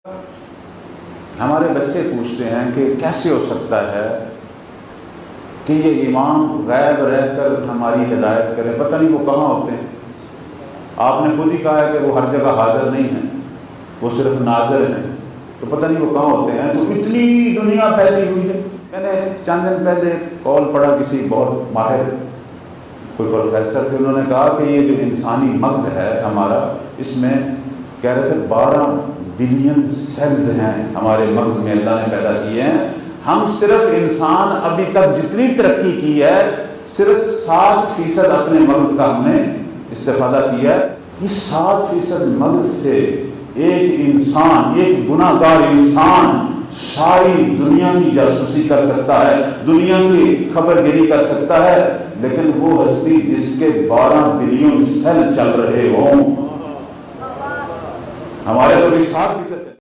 हमारे बच्चे पूछते हैं कि कैसे हो सकता है कि ये इमाम गैब रहकर हमारी हिदायत करें, पता नहीं वो कहाँ होते हैं। आपने खुद ही कहा है कि वो हर जगह हाजिर नहीं है, वो सिर्फ नाज़िर हैं, तो पता नहीं वो कहाँ होते हैं। तो इतनी दुनिया फैली हुई है। मैंने चंद दिन पहले कॉल पढ़ा, किसी बहुत माहिर कोई प्रोफेसर थे, उन्होंने कहा कि ये जो इंसानी मग़ज़ है हमारा, इसमें कह रहे थे 12 बिलियन सेल्स हैं हमारे मग़ज़ में, अल्लाह ने पैदा किए हैं। हम सिर्फ इंसान अभी तक जितनी तरक्की की है, सिर्फ 7% अपने मग़ज़ का हमने इस्तेफादा किया है। इस 7% मग़ज़ से एक इंसान, एक गुनाहगार इंसान सारी दुनिया की जासूसी कर सकता है, दुनिया की खबरगिरी कर सकता है, लेकिन वो हस्ती जिसके 12 बिलियन सेल चल रहे हों, हमारे तो भी 7%